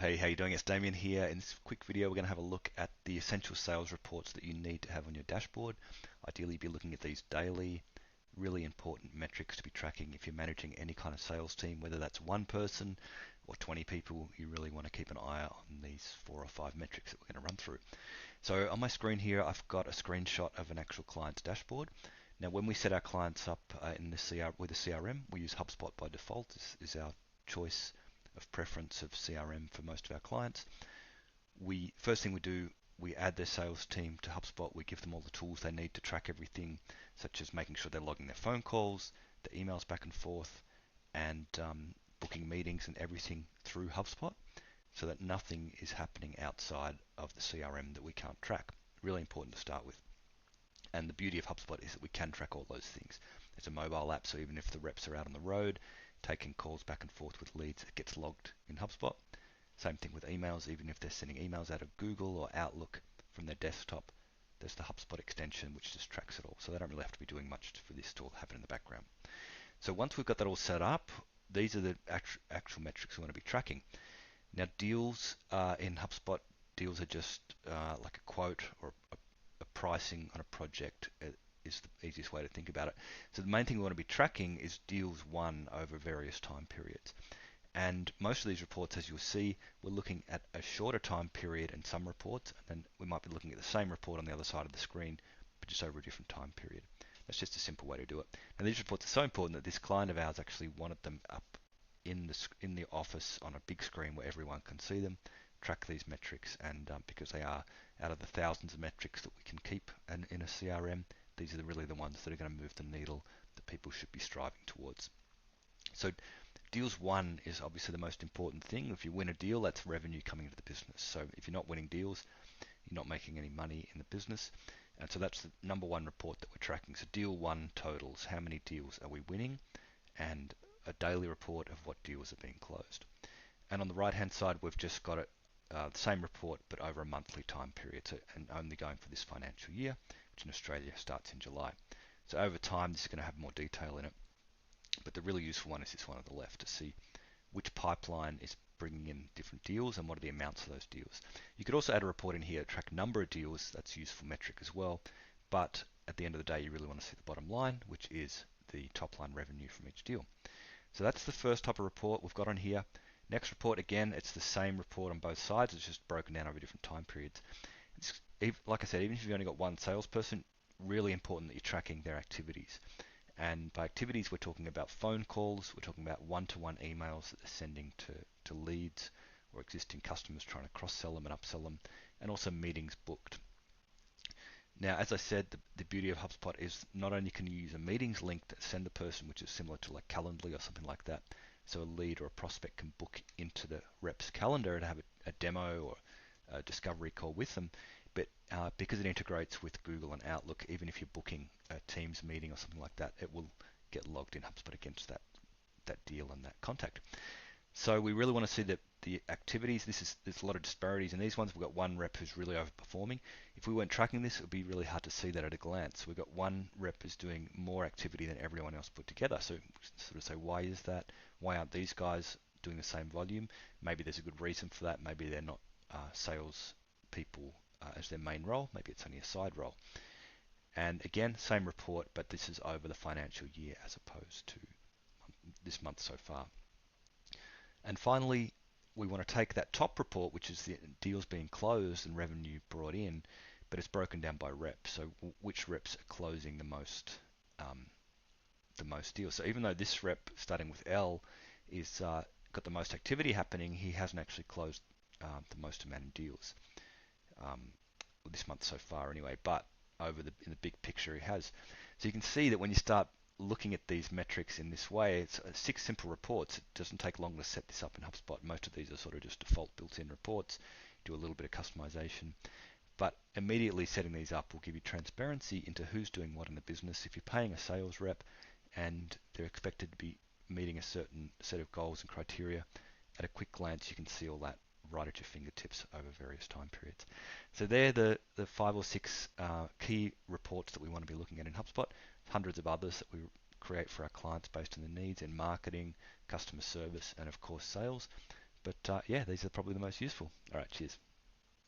Hey, how you doing? It's Damien here. In this quick video, we're going to have a look at the essential sales reports that you need to have on your dashboard. Ideally, be looking at these daily, really important metrics to be tracking if you're managing any kind of sales team, whether that's one person or 20 people. You really want to keep an eye on these 4 or 5 metrics that we're going to run through. So on my screen here, I've got a screenshot of an actual client's dashboard. Now, when we set our clients up with a CRM, we use HubSpot by default. This is our choice of preference of CRM for most of our clients. First thing we do, we add their sales team to HubSpot. We give them all the tools they need to track everything, such as making sure they're logging their phone calls, the emails back and forth, and booking meetings and everything through HubSpot, so that nothing is happening outside of the CRM that we can't track. Really important to start with. And the beauty of HubSpot is that we can track all those things. It's a mobile app, so even if the reps are out on the road, taking calls back and forth with leads, it gets logged in HubSpot. Same thing with emails, even if they're sending emails out of Google or Outlook from their desktop, there's the HubSpot extension which just tracks it all. So they don't really have to be doing much for this to all happen in the background. So once we've got that all set up, these are the actual metrics we want to be tracking. Now deals in HubSpot, deals are just like a quote or a pricing on a project is the easiest way to think about it. So the main thing we want to be tracking is deals won over various time periods. And most of these reports, as you'll see, we're looking at a shorter time period in some reports, and then we might be looking at the same report on the other side of the screen, but just over a different time period. That's just a simple way to do it. And these reports are so important that this client of ours actually wanted them up in the office on a big screen where everyone can see them, track these metrics, and because they are out of the thousands of metrics that we can keep in a CRM, these are really the ones that are going to move the needle that people should be striving towards. So deals won is obviously the most important thing. If you win a deal, that's revenue coming into the business. So if you're not winning deals, you're not making any money in the business. And so that's the number one report that we're tracking. So deal won totals, how many deals are we winning, and a daily report of what deals are being closed. And on the right hand side, we've just got it the same report but over a monthly time period, so, and only going for this financial year, which in Australia starts in July. So over time this is going to have more detail in it, but the really useful one is this one on the left to see which pipeline is bringing in different deals and what are the amounts of those deals. You could also add a report in here to track number of deals. That's a useful metric as well, but at the end of the day you really want to see the bottom line, which is the top line revenue from each deal. So that's the first type of report we've got on here. Next report, again, it's the same report on both sides. It's just broken down over different time periods. Like I said, even if you've only got one salesperson, really important that you're tracking their activities. And by activities, we're talking about phone calls, we're talking about one-to-one emails that they're sending to leads or existing customers, trying to cross-sell them and upsell them, and also meetings booked. Now, as I said, the beauty of HubSpot is not only can you use a meetings link to send the person, which is similar to like Calendly or something like that, so a lead or a prospect can book into the rep's calendar and have a demo or a discovery call with them, but because it integrates with Google and Outlook, even if you're booking a Teams meeting or something like that, it will get logged in HubSpot against that deal and that contact. So we really want to see the activities. There's a lot of disparities in these ones. We've got one rep who's really overperforming. If we weren't tracking this, it would be really hard to see that at a glance. We've got one rep who's doing more activity than everyone else put together. So sort of say, why is that? Why aren't these guys doing the same volume? Maybe there's a good reason for that. Maybe they're not sales people as their main role. Maybe it's only a side role. And again, same report, but this is over the financial year as opposed to this month so far. And finally, we want to take that top report, which is the deals being closed and revenue brought in, but it's broken down by reps. So which reps are closing the most deals. So even though this rep, starting with L, is got the most activity happening, he hasn't actually closed the most amount of deals this month so far, anyway. But in the big picture, he has. So you can see that when you start looking at these metrics in this way, it's 6 simple reports. It doesn't take long to set this up in HubSpot. Most of these are sort of just default built-in reports. Do a little bit of customization, but immediately setting these up will give you transparency into who's doing what in the business. If you're paying a sales rep and they're expected to be meeting a certain set of goals and criteria, at a quick glance you can see all that right at your fingertips over various time periods. So they're the 5 or 6 key reports that we want to be looking at in HubSpot. Hundreds of others that we create for our clients based on the needs in marketing, customer service, and of course sales. But yeah, these are probably the most useful. All right, cheers.